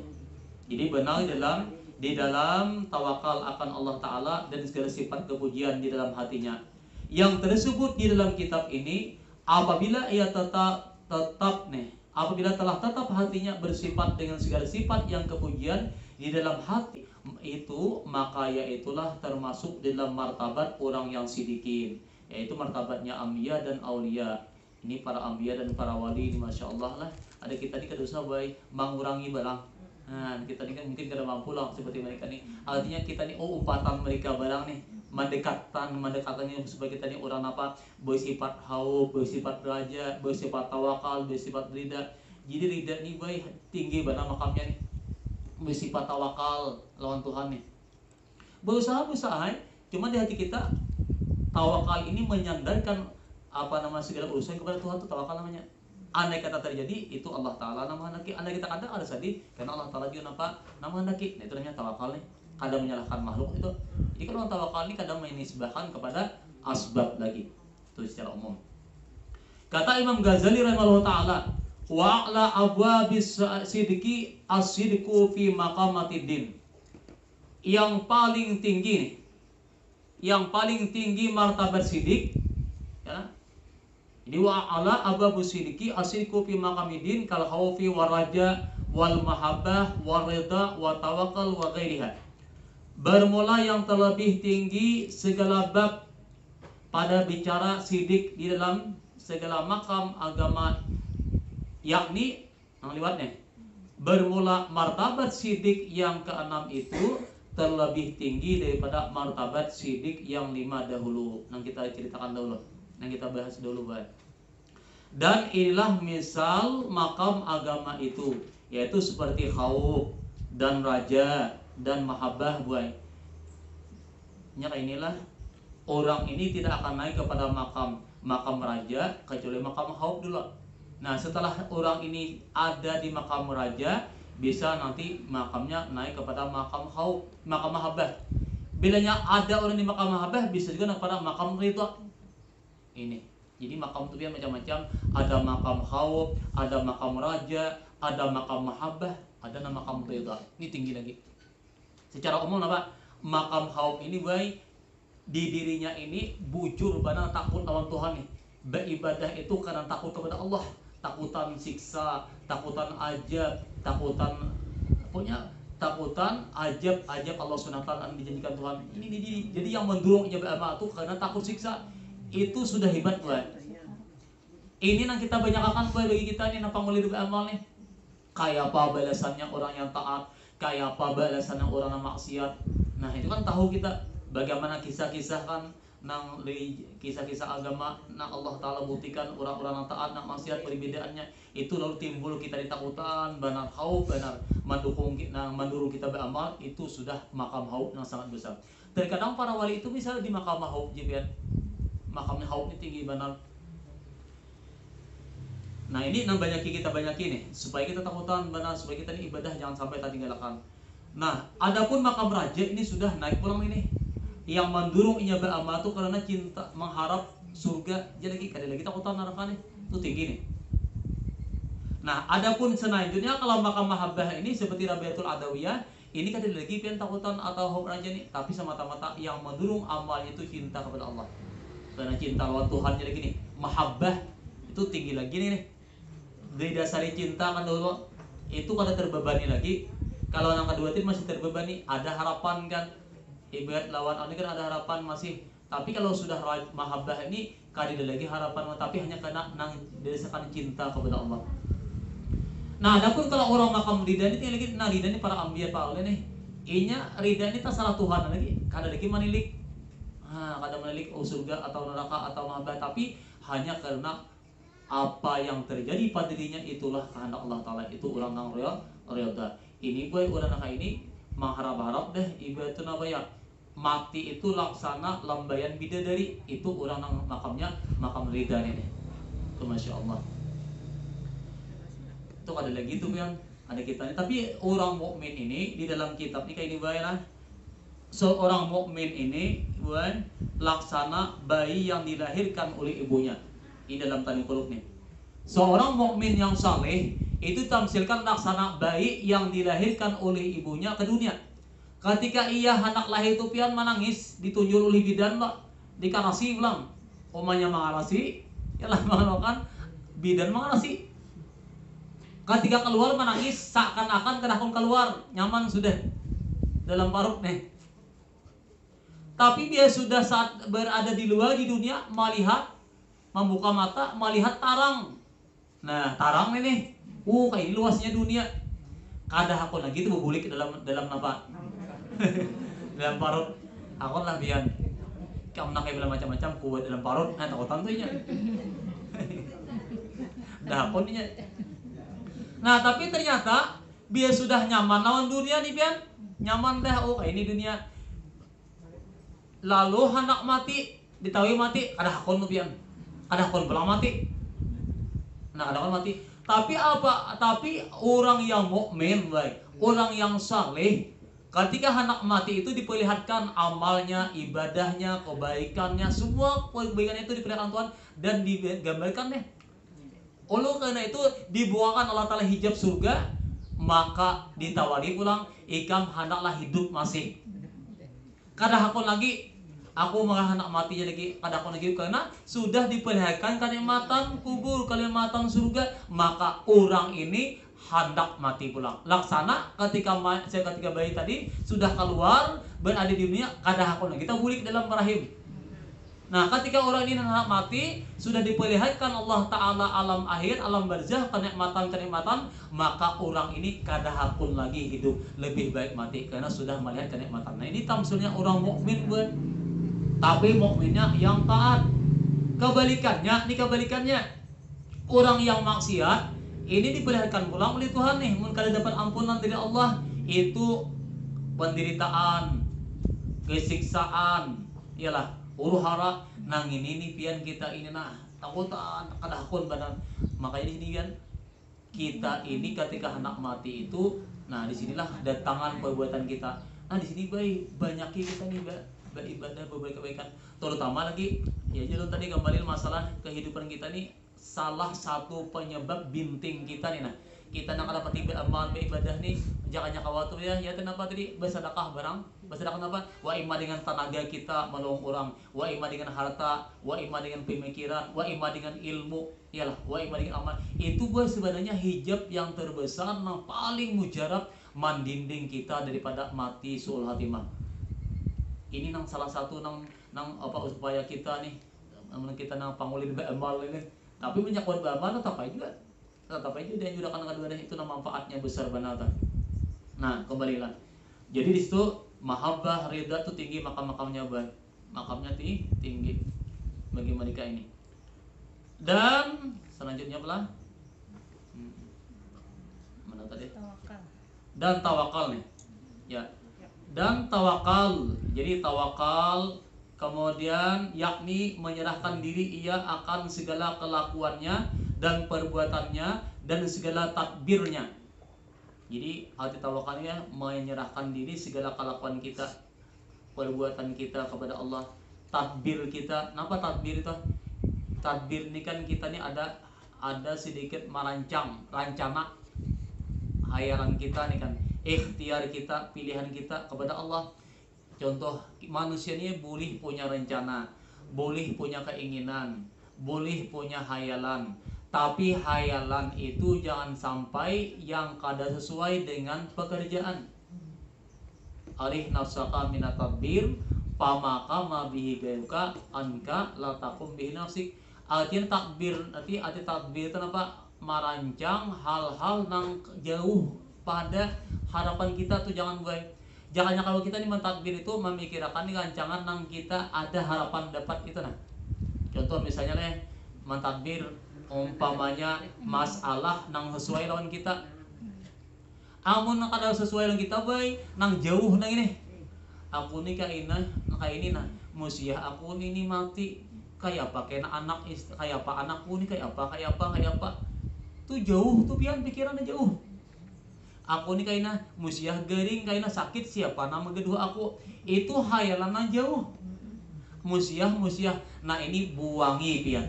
Jadi benar di dalam tawakal akan Allah Ta'ala dan segala sifat kepujian di dalam hatinya yang tersebut di dalam kitab ini, apabila ia apabila telah tetap hatinya bersifat dengan segala sifat yang kepujian di dalam hati itu, maka yaitulah termasuk dalam martabat orang yang sidikin, yaitu martabatnya anbiya dan aulia. Ini para anbiya dan para wali ini, masya Allah lah. Ada kita ini kada usah baik mengurangi barang. Nah, kita ini kan mungkin kada mampu lah seperti mereka nih. Artinya kita ini umpatan mereka barang nih, mendekatannya supaya kita ini orang apa bersifat haub, bersifat raja, bersifat tawakal, bersifat rida. Jadi rida nih baik tinggi barang makamnya nih, bersifat tawakal lawan Tuhan nih. Berusaha cuma di hati kita tawakal ini menyandarkan segala urusan kepada Tuhan, itu tawakal namanya. Andai kata terjadi, itu Allah Ta'ala nama hendaki. Andai kita kadang ada sedih, karena Allah Ta'ala juga nama hendaki. Nah, itu namanya tawakal nih. Kadang menyalahkan makhluk itu. Jadi kalau tawakal ini kadang menisbahkan kepada asbab lagi. Itu secara umum. Kata Imam Ghazali rahimahullah ta'ala, wa'ala abwabis sidiki as-sidku fi maqamatid-din. Yang paling tinggi martabat sidik, ya. Jadi wa'ala abwabus sidiki as-sidku fi maqamidin kal khawfi war raja wal mahabbah war ridha wa tawakkal wa ghairiha. Bermula yang terlebih tinggi segala bab pada bicara sidik di dalam segala makam agama, yakni yang lewatnya bermula martabat sidik yang keenam itu terlebih tinggi daripada martabat sidik yang 5 dahulu. Yang kita ceritakan dahulu, yang kita bahas dulu baik. Dan inilah misal makam agama itu, yaitu seperti khauf dan raja dan mahabbah buai. Nyata inilah orang ini tidak akan naik kepada makam raja kecuali makam haub dulu. Nah, setelah orang ini ada di makam raja, bisa nanti makamnya naik kepada makam haub, makam mahabbah. Bilanya ada orang di makam mahabbah, bisa juga naik pada makam ridha. Ini. Jadi makam itu macam-macam, ada makam haub, ada makam raja, ada makam mahabbah, ada nama makam ridha. Ini tinggi lagi. Secara umum apa? Makam haub ini baik di dirinya ini bujur benar takut lawan Tuhan nih. Beribadah itu karena takut kepada Allah, takutan siksa, takutan ajab, takutan ajab Allah SWT yang dijanjikan Tuhan. Ini jadi yang mendorong ibadah amal itu karena takut siksa. Itu sudah hebat buat. Ini yang kita banyakkan buat bagi kita nih nampak mulai amal nih. Kayak apa balasannya orang yang taat, kayak apa balasannya orang yang maksiat. Nah, itu kan tahu kita bagaimana kisah-kisah kan nang kisah-kisah agama nang Allah Ta'ala buktikan orang-orang yang taat nang maksiat perbedaannya itu lalu timbul kita ditakutan benar haub benar mendukung kita beramal. Itu sudah makam haub yang sangat besar. Terkadang para wali itu bisa di makam haub jibian. Makamnya haub ini tinggi benar. Nah, ini nang kita banyakin nih supaya kita takutan benar, supaya kita ini ibadah jangan sampai tertinggalkan. Nah, adapun makam raja ini sudah naik pulang ini. Yang mendorong inya beramal itu karena cinta, mengharap surga. Jadi lagi takutan neraka nih. Itu tinggi nih. Nah, adapun selanjutnya kalau makam mahabbah ini seperti Rabiatul Adawiyah, ini kan lagi pian takutan atau haub raja nih, tapi semata-mata yang mendorong amalnya itu cinta kepada Allah. Karena cinta lawan Tuhan jadi gini, mahabbah itu tinggi lagi nih. Dari dasari cinta kan dulu itu kada terbebani lagi. Kalau yang kedua itu masih terbebani, ada harapan kan. Ibarat lawan Allah kan ada harapan masih. Tapi kalau sudah mahabbah ini kada ada lagi harapan, tapi hanya karena dirasakan cinta kepada Allah. Nah, adapun kalau orang makam ridha ini lagi, nah ridha ini para ambiya para oleh nih. Inya ridha ini tak salah Tuhan lagi, kada lagi manilik. Kada manilik surga atau neraka atau mahabbah, tapi hanya karena apa yang terjadi pada dirinya itulah kehendak Allah Ta'ala. Itu orang nang riyadha. Ini boy orang nang ini mengharap-harap deh ibarat itu ya mati itu laksana lambayan bidadari. Itu orang nang makam ridha nih. Itu Masya Allah. Itu ada lagi tuh yang ada kita nih. Tapi orang mukmin ini di dalam kitab ini kayak ini bayar. Seorang mukmin ini bukan laksana bayi yang dilahirkan oleh ibunya. Ini dalam tanda kurung nih. Seorang mukmin yang saleh itu tamsilkan laksana bayi yang dilahirkan oleh ibunya ke dunia. Ketika ia anak lahir itu pian menangis, ditunjuk oleh bidan lah, dikarasi bilang, omanya mengarasi, yalah mengalukan bidan mengarasi. Ketika keluar menangis, seakan-akan kedahun keluar, nyaman sudah dalam parut nih. Tapi dia sudah saat berada di luar di dunia melihat, membuka mata melihat tarang. Nah, tarang ini, kayak ini luasnya dunia. Kada aku lagi itu berbulik dalam apa? Dalam parut. Aku lah biar kamu nak kayak macam-macam kuat dalam parut. Nah, takutan tuh nya. Dah pun nya. Nah, tapi ternyata dia sudah nyaman lawan dunia nih pian. Nyaman dah kayak ini dunia. Lalu hendak mati, ditahui mati, ada hakon tuh pian. Ada hakon pulang mati. Nah, ada hakon mati. Tapi apa? Tapi orang yang mukmin, baik, orang yang saleh, ketika hendak mati itu diperlihatkan amalnya, ibadahnya, kebaikannya, semua kebaikan itu diperlihatkan Tuhan dan digambarkan deh. Oleh karena itu dibuangkan Allah Ta'ala hijab surga, maka ditawari pulang, ikam hendaklah hidup masih. Kada hakon lagi. Aku malah hendak mati jadi kada aku lagi karena sudah diperlihatkan kenikmatan kubur, kenikmatan surga, maka orang ini hendak mati pulang. Laksana ketika bayi tadi sudah keluar berada di dunia, kada aku lagi kita bulik dalam rahim. Nah, ketika orang ini hendak mati sudah diperlihatkan Allah Ta'ala alam akhir, alam barzah, kenikmatan, maka orang ini kada hakun lagi hidup, lebih baik mati karena sudah melihat kenikmatan. Nah, ini tamsilnya orang mukmin buat. Tapi mukminnya yang taat. Kebalikannya, orang yang maksiat ini diperlihatkan pulang oleh Tuhan nih, mun kada dapat ampunan dari Allah, itu penderitaan, kesiksaan, ialah huru hara nang ini pian kita ini nah takutan kadahkon badan. Makanya di sini kan kita ini ketika hendak mati itu, nah disinilah datangan perbuatan kita. Nah di sini banyak kita nih beribadah berbagai kebaikan, terutama lagi ya jadi tadi kembali masalah kehidupan kita nih salah satu penyebab binting kita nih. Nah kita nak dapat amal beribadah nih jangan khawatir ya kenapa tadi bersedekah barang bersedekah kenapa wa imma dengan tenaga kita menolong orang, wa imma dengan harta, wa imma dengan pemikiran, wa imma dengan ilmu, iyalah wa imma dengan amal. Itu sebenarnya hijab yang terbesar yang paling mujarab mandinding kita daripada mati suul hatimah. Ini nang salah satu nang apa upaya kita nih kita nang pangulin beramal ini. Tapi menyakuan beramal tetap aja dia juga kadang-kadang itu manfaatnya besar benar. Nah kembalilah. Jadi di situ mahabbah ridha itu tinggi makam-makamnya makamnya tinggi bagi mereka ini. Dan selanjutnya apa? Mana tadi? Tawakal. Dan tawakal nih. Ya. Dan tawakal. Jadi tawakal kemudian yakni menyerahkan diri ia akan segala kelakuannya dan perbuatannya dan segala takbirnya. Jadi arti tawakalnya menyerahkan diri segala kelakuan kita, perbuatan kita kepada Allah, tadbir kita. Kenapa tadbir itu? Tadbir ini kan kita ini ada sedikit rencana hayalan kita nih kan, ikhtiar kita, pilihan kita kepada Allah. Contoh manusia ini boleh punya rencana, boleh punya keinginan, boleh punya hayalan. Tapi hayalan itu jangan sampai yang kada sesuai dengan pekerjaan. Alih nafsaka minat tadbir, pamaka mabihi gayuka anka latakum bihi nafsik. Artinya takbir, arti takbir itu apa? Merancang hal-hal yang jauh pada harapan kita tuh jangan baik. Jangannya kalau kita ini mentadbir itu memikirkan rancangan yang kita ada harapan dapat itu nah. Contoh misalnya mentadbir umpamanya masalah nang sesuai lawan kita. Amun nang kada sesuai lawan kita nang jauh nang ini. Aku nih kayak ini nah, musia aku ini mati kayak apa kena anak kayak apa anakku nih kayak apa. Tuh jauh tuh pikirannya jauh. Aku nih kayaknya musiah gering kayaknya sakit siapa nama kedua aku itu hayalan jauh. Musiah. Nah ini buangi pian.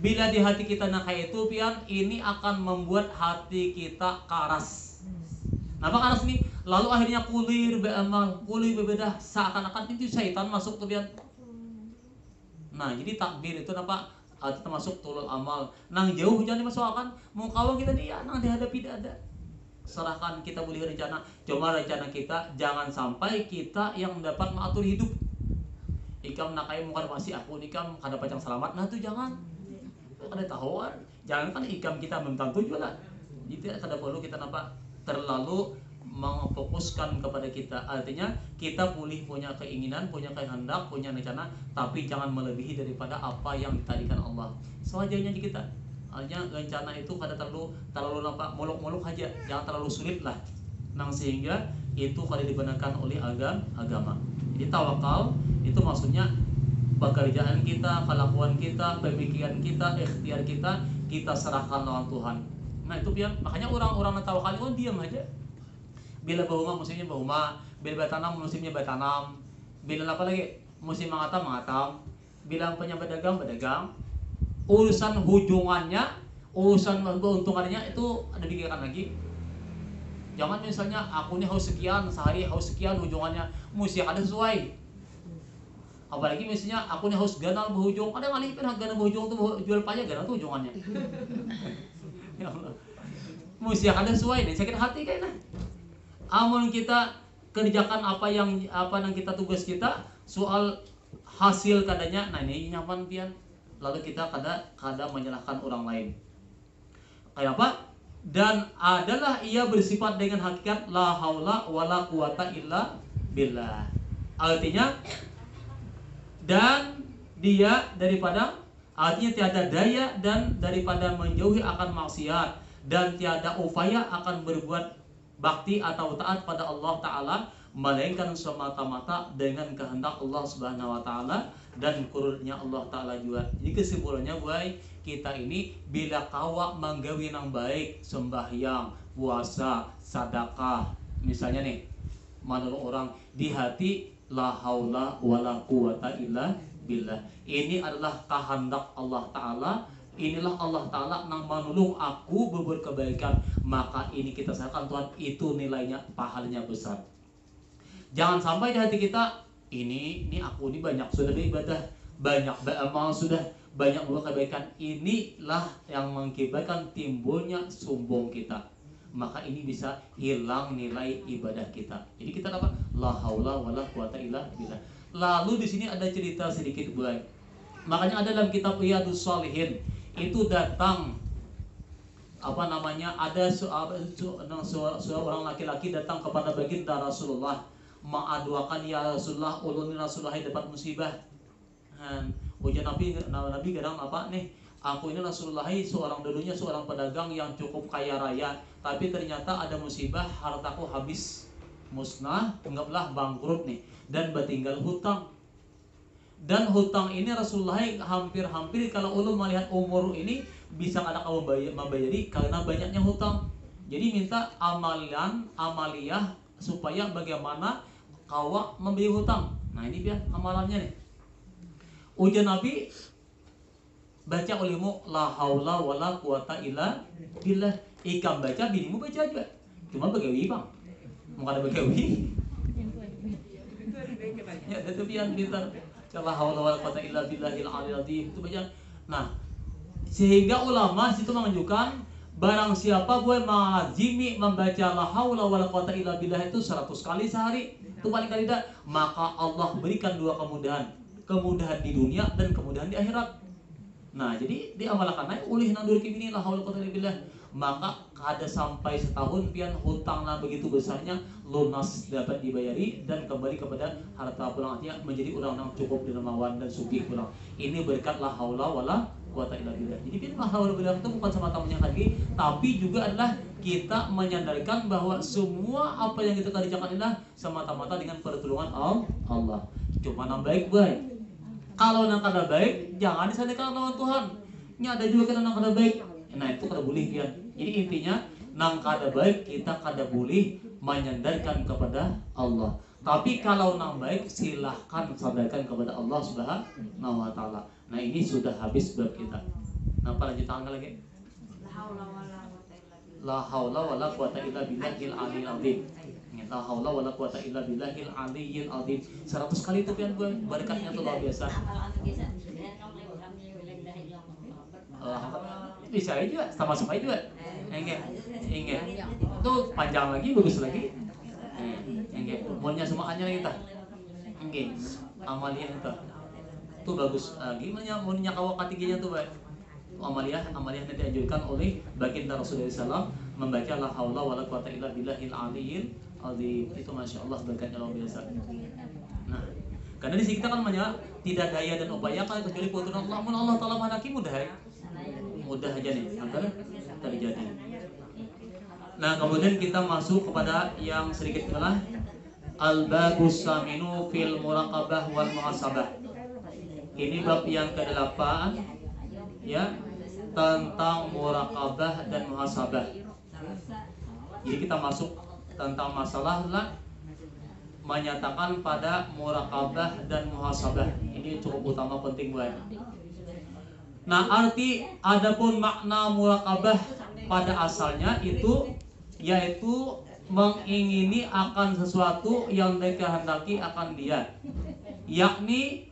Bila di hati kita nak kayak itu pian, ini akan membuat hati kita karas. Kenapa karas nih? Lalu akhirnya kulir beramal, kulir berbeda seakan-akan itu syaitan masuk tuh pian. Nah jadi takbir itu apa? Termasuk tulul amal. Nang jauh jangan dimasukkan. Mau kawan kita dia nang dihadapi tidak ada. Serahkan kita boleh rencana. Cuma rencana kita jangan sampai kita yang dapat mengatur hidup. Ikam nakai muka masih aku nikam kada pacang selamat. Nah itu jangan. Kada tahuan. Jangan kan ikam kita mententu juga lah. Jadi kada perlu kita nampak terlalu memfokuskan kepada kita. Artinya kita boleh punya keinginan, punya kehendak, punya rencana, tapi jangan melebihi daripada apa yang ditadikan Allah. Sewajarnya kita. Hanya rencana itu kada terlalu nampak muluk-muluk aja, jangan terlalu sulit lah. Nang sehingga itu kada dibenarkan oleh agama. Jadi tawakal itu maksudnya pekerjaan kita, kelakuan kita, pemikiran kita, ikhtiar kita serahkan lawan Tuhan. Nah itu biar makanya orang-orang yang tawakal itu diam aja. Bila bahuma musimnya bahuma, bila bertanam musimnya bertanam, bila apa lagi musim mengatam. Bila punya berdagang. Urusan hujungannya, urusan keuntungannya itu ada dipikirkan lagi. Jangan misalnya aku ini harus sekian, sehari harus sekian hujungannya, mesti ada sesuai. Apalagi misalnya aku ini harus ganal berhujung, ada kali kan ganal berhujung tuh jual pajak ganal tuh hujungannya. Ya Allah. Mesti ada sesuai nih, sakit hati kayaknya. Amun kita kerjakan apa yang kita tugas kita, soal hasil kadanya, nah ini nyaman pian. Lalu kita kada menyalahkan orang lain. Kayak apa? Dan adalah ia bersifat dengan hakikat la haula wala quwata illa billah. Artinya dan dia daripada artinya tiada daya dan daripada menjauhi akan maksiat dan tiada upaya akan berbuat bakti atau taat pada Allah Ta'ala, melainkan semata-mata dengan kehendak Allah Subhanahu wa Ta'ala dan kurnia Allah Ta'ala juga. Jadi kesimpulannya boy, kita ini bila kawa manggawi nang baik, sembahyang, puasa, sedekah, misalnya nih, menurut orang di hati la haula wala quwata illa billah. Ini adalah kehendak Allah Ta'ala. Inilah Allah Ta'ala nang menolong aku berbuat kebaikan. Maka ini kita serahkan Tuhan, itu nilainya, pahalanya besar. Jangan sampai di hati kita, ini aku ini banyak sudah beribadah, banyak beramal, sudah banyak berbuat kebaikan. Inilah yang mengakibatkan timbulnya sombong kita. Maka ini bisa hilang nilai ibadah kita. Jadi kita dapat la haula wala quwata illa billah. Lalu di sini ada cerita sedikit buat. Makanya ada dalam kitab Riyadhus Shalihin itu datang ada seorang laki-laki datang kepada baginda Rasulullah, mengaduakan, ya Rasulullah, ulun Rasulullah dapat musibah. Ujian Nabi kadang apa nih? Aku ini Rasulullah dulunya seorang pedagang yang cukup kaya raya, tapi ternyata ada musibah, hartaku habis, musnah, anggaplah bangkrut nih, dan bertinggal hutang. Dan hutang ini Rasulullah hampir-hampir kalau ulun melihat umur ini bisa ada kau membayari karena banyaknya hutang. Jadi minta amaliyah supaya bagaimana kau membayar hutang. Nah ini biar amalannya nih. Ujian Nabi baca ulimu la haula wala quwata illa billah. Ikam baca, binimu baca juga. Cuma begawi bang. Mau ada begawi. Ya, tetapian pintar. La haula wala quwata illa billahil aliyil azim itu baca. Nah, sehingga ulama situ menunjukkan barang siapa boleh mengazimi membaca la haula wala quwata illa billah itu 100 kali sehari, itu paling kali tidak, maka Allah berikan 2 kemudahan. Kemudahan di dunia dan kemudahan di akhirat. Nah, jadi diamalkan naik ulih nang durki ini la haula quwata illa billah. Maka kada sampai setahun pian hutanglah begitu besarnya lunas dapat dibayari dan kembali kepada harta pulang, artinya menjadi orang yang cukup dermawan dan sugih pulang. Ini berkat la haula wala quwata illa billah. Jadi pian la haula billah itu bukan semata-mata lagi, tapi juga adalah kita menyandarkan bahwa semua apa yang kita kerjakan adalah semata-mata dengan pertolongan Allah. Cuma nang baik-baik. Kalau nang kada baik, jangan disandarkan lawan Tuhan. Ini ada juga kita nang kada baik. Nah itu kada boleh pian. Jadi intinya nang kada baik kita kada boleh menyandarkan kepada Allah. Tapi kalau nang baik silahkan sandarkan kepada Allah Subhanahu wa Ta'ala. Nah ini sudah habis bab kita. Nah lanjutan lagi. La haula wala quwata illa billahil aliyil azim. La haula wala quwata illa billahil aliyil azim. 100 kali itu pian gue berkatnya tuh luar biasa. Bisa aja, sama-sama juga. Enggak. Itu panjang lagi, bagus lagi. Enggak. Maunya semuanya kita. Enggak. Amaliyah itu bagus. Gimana maunya kawak ketiganya tuh, Pak? Amaliyah nanti dianjurkan oleh baginda Rasulullah SAW membaca la haula wala quwata illa billahil aliyil azim. Itu masya Allah berkatnya luar biasa. Nah, karena di sini kita kan tidak daya dan upaya kan kecuali pertolongan Allah. Allah Ta'ala menaki mudah aja nih agar terjadi. Nah kemudian kita masuk kepada yang sedikit adalah al-babus saminu fil muraqabah wal muhasabah. Ini bab yang ke-8 ya, tentang muraqabah dan muhasabah. Jadi kita masuk tentang masalah lah menyatakan pada muraqabah dan muhasabah. Ini cukup utama, penting banget. Nah, arti adapun makna muraqabah pada asalnya itu yaitu mengingini akan sesuatu yang dikehendaki akan dia, yakni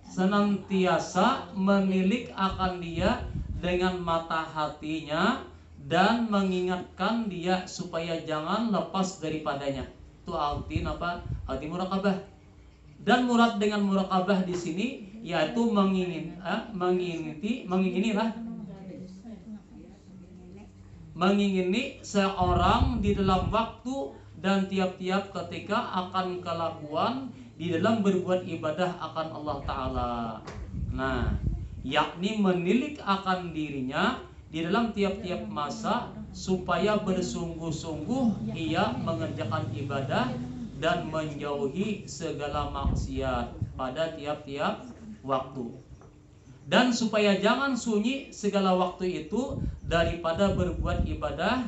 senantiasa menilik akan dia dengan mata hatinya dan mengingatkan dia supaya jangan lepas daripadanya. Itu arti apa? Arti muraqabah. Dan murad dengan muraqabah di sini yaitu mengingini seorang di dalam waktu dan tiap-tiap ketika akan kelakuan di dalam berbuat ibadah akan Allah Ta'ala. Nah, yakni menilik akan dirinya di dalam tiap-tiap masa supaya bersungguh-sungguh ia mengerjakan ibadah dan menjauhi segala maksiat pada tiap-tiap waktu. Dan supaya jangan sunyi segala waktu itu daripada berbuat ibadah,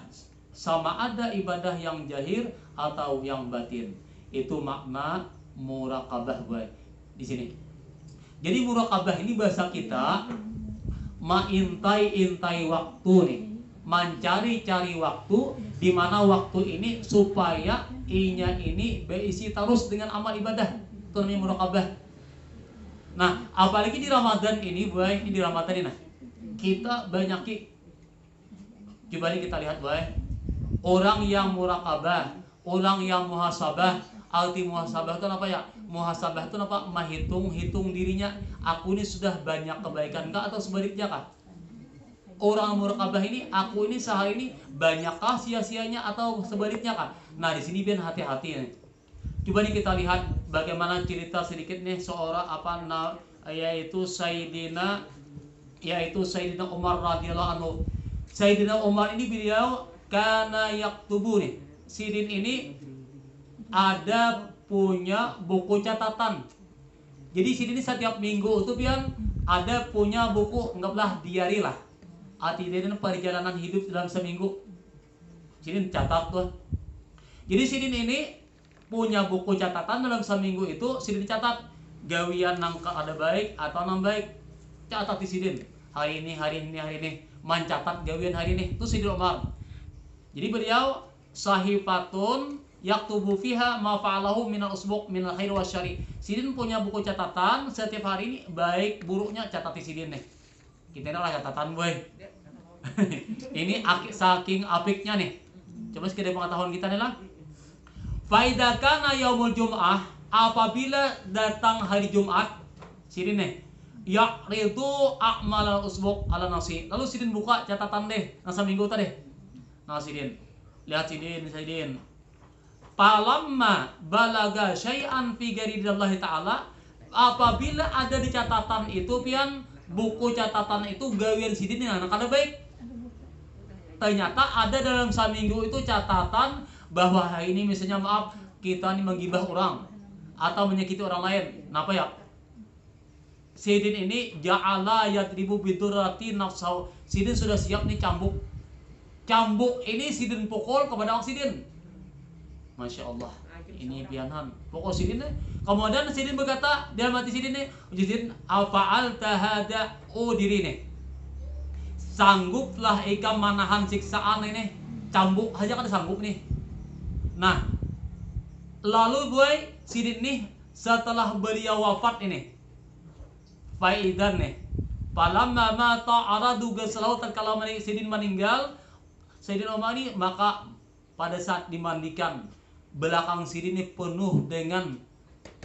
sama ada ibadah yang jahir atau yang batin. Itu makna muraqabah di sini. Jadi muraqabah ini bahasa kita maintai-intai waktu nih, mencari-cari waktu di mana waktu ini supaya inya ini berisi terus dengan amal ibadah. Itu namanya muraqabah. Nah, apalagi di Ramadan ini, ini di Ramadan ini, kita banyak coba kita lihat, orang yang muraqabah, orang yang muhasabah. Arti muhasabah itu apa ya? Muhasabah itu apa? Menghitung dirinya. Aku ini sudah banyak kebaikan kah atau sebaliknya kah? Orang muraqabah ini, aku ini sehari ini banyakkah sia-sianya atau sebaliknya kah? Nah, di sini biar hati-hati nih. Coba nih kita lihat bagaimana cerita sedikit nih seorang yaitu Sayyidina Umar radhiyallahu anhu. Sayyidina Umar ini beliau kana yaktubu nih. Sidin ini ada punya buku catatan. Jadi Sidin ini setiap minggu itu pian ada punya buku, anggaplah diari lah. Artinya perjalanan hidup dalam seminggu. Sidin catat tuh. Jadi Sidin ini punya buku catatan dalam seminggu itu. Sidin catat gawian nangka ada baik atau nang baik. Catat di Sidin. Hari ini. Mencatat gawian hari ini. Itu Sidin Umar. Jadi beliau sahifatun yaktubu fiha ma fa'alahu minal usbuq minal khair wasyari. Sidin punya buku catatan setiap hari ini baik buruknya catat di Sidin nih. Kita ini lah catatan ini saking apiknya nih. Coba sekedar pengetahuan kita nih lah. Faida kana yaumul jum'ah, apabila datang hari Jumat, Sidin nih yaqridu a'malal usbuq ala nasi. Lalu Sidin buka catatan deh, nasa minggu tadi. Nah Sidin, lihat Sidin. Palamma balaga syai'an fi ghairillahi ta'ala, apabila ada di catatan itu pian buku catatan itu gawian Sidin yang kada baik. Ternyata ada dalam seminggu itu catatan bahwa hari ini misalnya maaf kita ini menggibah orang atau menyakiti orang lain. Kenapa ya? Sidin ini ja'ala yadribu bidurati nafsahu. Sidin sudah siap nih cambuk. Cambuk ini Sidin pukul kepada orang Sidin. Masya Allah, ini pianan. Pokok Sidin nih. Kemudian Sidin berkata dalam hati Sidin nih, Sidin afa'al tahada diri nih. Sangguplah ikam manahan siksaan ini. Cambuk aja kan sanggup nih. Nah, lalu Sidin nih setelah beliau wafat ini, faidan nih. Falamma mata aradu gasalahu tatkala Sidin meninggal, Sidin Umar ini maka pada saat dimandikan belakang Sidin ini penuh dengan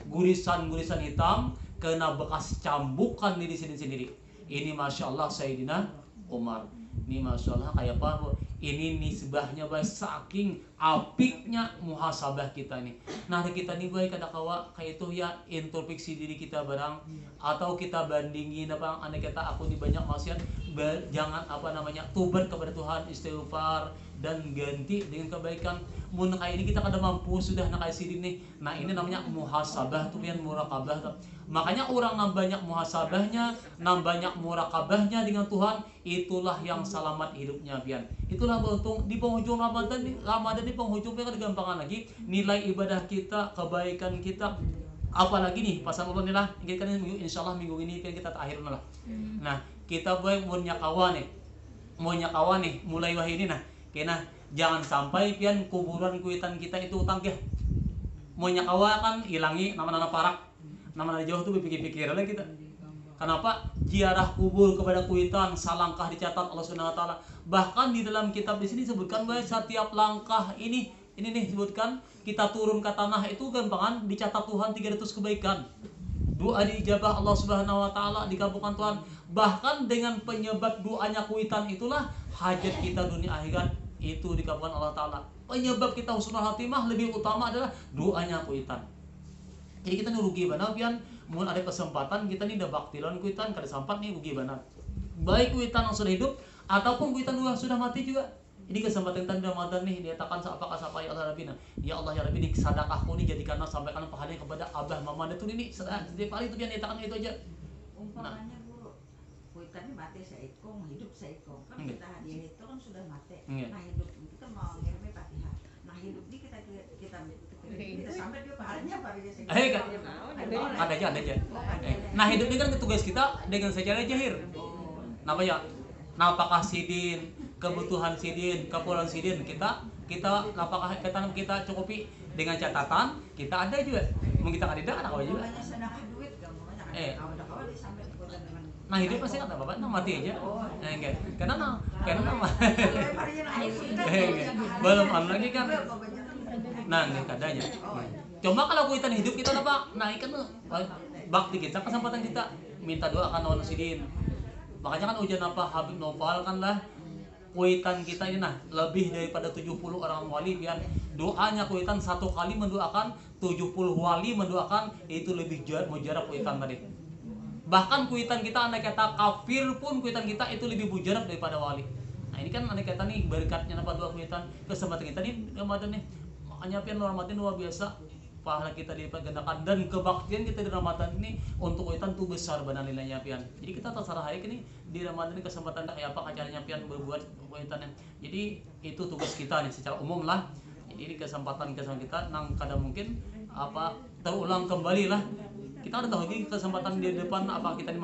gurisan-gurisan hitam karena bekas cambukan diri Sidin sendiri. Ini Masya Allah Sayyidina Umar. Ini Masya Allah kayak apa? Ini nisbahnya saking apiknya muhasabah kita nih. Nah kita nih kada kawa kayak itu ya introspeksi diri kita barang atau kita bandingin apa andai kata aku di banyak maksiat, jangan tubar kepada Tuhan, istighfar dan ganti dengan kebaikan. Mun kayak ini kita kada mampu sudah nak Sidin nih. Nah ini namanya muhasabah tuh yang muraqabah. Makanya orang yang banyak muhasabahnya, yang banyak muraqabahnya dengan Tuhan, itulah yang selamat hidupnya pian. Itulah beruntung di penghujung Ramadan di penghujungnya kan gampangan lagi nilai ibadah kita, kebaikan kita. Apalagi nih pasal ulun lah, kita kan insyaallah minggu ini kan kita akhir lah. Nah, kita mau nyakawa nih mulai wah ini nah. Kena jangan sampai pian kuburan kuitan kita itu utang ke. Mau nyakawa kan ilangi nama-nama parak. Nama-nama jauh tuh pikir-pikir lah kita. Kenapa? Ziarah kubur kepada kuitan salangkah dicatat Allah Subhanahu wa taala. Bahkan di dalam kitab di sini sebutkan bahwa setiap langkah ini nih sebutkan kita turun ke tanah itu gampangan dicatat Tuhan 300 kebaikan. Doa diijabah Allah Subhanahu wa taala dikabulkan Tuhan. Bahkan dengan penyebab doanya kuitan itulah hajat kita dunia akhirat itu dikabulkan Allah taala. Penyebab kita husnul khatimah lebih utama adalah doanya kuitan. Jadi kita nih rugi benar pian mun ada kesempatan kita nih udah baktilan kuitan kada sempat nih rugi benar. baik kuitan yang sudah hidup ataupun kuitan yang sudah mati juga. Ini kesempatan tadi Ramadan nih, diatakan apakah sapa ya Allah Rabbi. Ya Allah ya Rabbi, ini sedekahku ini jadikanlah sampaikan pahalanya kepada abah mama itu ini setiap hari itu dia diatakan itu aja. Umpamanya Bu, kuitannya mati seikung, hidup seikung. Kan kita hadiah itu kan sudah mati. Nah hidup itu kan mau ngirimnya Fatihah. Nah hidup ini kita sampai dia pahalanya apa dia ada aja. Nah hidup ini kan tugas kita dengan secara jahir. Namanya napakah sidin, kebutuhan sidin, keperluan sidin kita apakah kita cukupi dengan catatan kita ada juga. Mungkin kita ada apa juga. Sedekah duit kamu sampai dengan. Nah hidup pasti kata bapak, nah mati aja. Enggak. Karena belum lagi kan. Nah enggak adanya. Coba kalau kuitan hidup kita apa? Nah ikan bakti kita, kesempatan kita minta doa kan lawan sidin. Makanya kan ujian apa Habib Noval kan lah kuitan kita ini lebih daripada 70 orang wali biar doanya kuitan satu kali mendoakan 70 wali mendoakan itu lebih mujarab kuitan tadi. Bahkan kuitan kita anak kata kafir pun kuitan kita itu lebih mujarab daripada wali. Nah ini kan anak kata nih berkatnya apa doa kuitan kesempatan kita nih Ramadan nih. Makanya pian Ramadan luar biasa. Pahala kita dilipat gandakan dan kebaktian kita di Ramadan ini untuk kuitan tuh besar benar nilainya pian. Jadi kita terserah hari ini di Ramadan ini kesempatan kayak apa caranya pian berbuat kuitannya. Jadi itu tugas kita nih secara umum lah. Jadi ini kesempatan kita nang kadang mungkin apa terulang kembali lah. Kita udah tahu lagi kesempatan di depan apa kita ini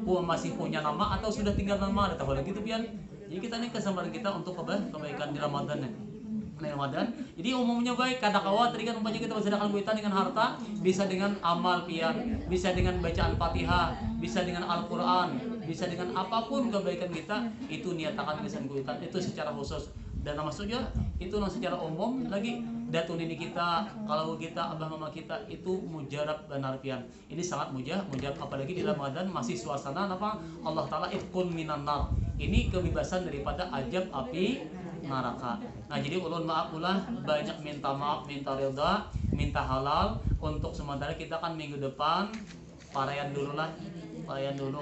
masih punya nama atau sudah tinggal nama ada tahu lagi tuh pian. Jadi kita ini kesempatan kita untuk kebaikan di Ramadan nih. Ramadan. Jadi umumnya baik kata kawat tadi kan umpamanya kita bersedekah kuitan dengan harta, bisa dengan amal pian, bisa dengan bacaan Fatihah, bisa dengan Al-Qur'an, bisa dengan apapun kebaikan kita itu niatakan lisan kuitan itu secara khusus. Dan maksudnya itu secara umum lagi datun ini kita kalau kita abah mama kita itu mujarab benar pian. Ini sangat mujarab apalagi di Ramadan masih suasana apa Allah taala itqun minan nar. Ini kebebasan daripada ajab api neraka. Nah jadi ulun maaf ulah banyak minta maaf, minta ridha, minta halal untuk sementara kita kan minggu depan parayan dulu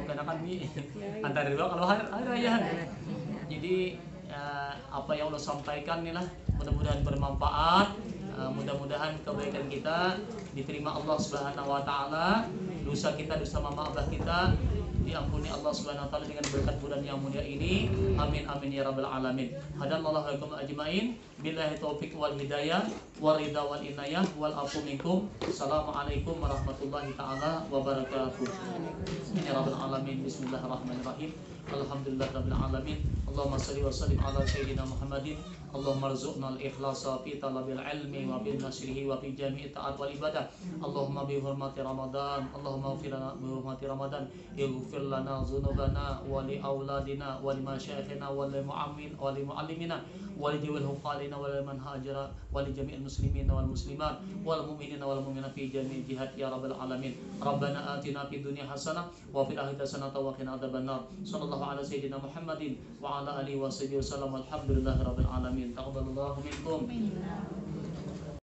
karena kan antara dua kalau hari raya. Jadi apa yang Allah sampaikan nih lah mudah-mudahan bermanfaat, mudah-mudahan kebaikan kita diterima Allah Subhanahu wa taala, dosa kita dosa mama abah kita diampuni Allah Subhanahu wa taala dengan berkat bulan yang mulia ini. Amin amin ya rabbal alamin. Hadanallahu alaikum ajmain. Billahi taufik wal hidayah wal ridha wal inayah wal afu minkum. Assalamualaikum warahmatullahi taala wabarakatuh. Ya rabbal alamin. Bismillahirrahmanirrahim. Alhamdulillah rabbil alamin. Allahumma shalli wa sallim ala sayyidina Muhammadin. Allahumma rzuqna al-ikhlasa fi talabil ilmi wa bin nasrihi wa fi jami'i ta'at wal ibadah. Allahumma bi hurmati Ramadan. Allahumma ighfir lana bi hurmati Ramadan. Ighfir lana dzunubana wa li auladina wa li masyayikhina wa li muallimina wa li jawil huqalina wa li man hajara wa li jami'il muslimina wal muslimat wal mu'minina wal mu'minat fi jami'i jihad ya rabbal alamin. Rabbana atina fid dunya hasanah wa fil akhirati hasanah wa qina adzabannar. Sallallahu ala sayyidina Muhammadin wa ala alihi wa sahbihi wasallam. Alhamdulillahirabbil alamin. Taqabbalallahu minkum.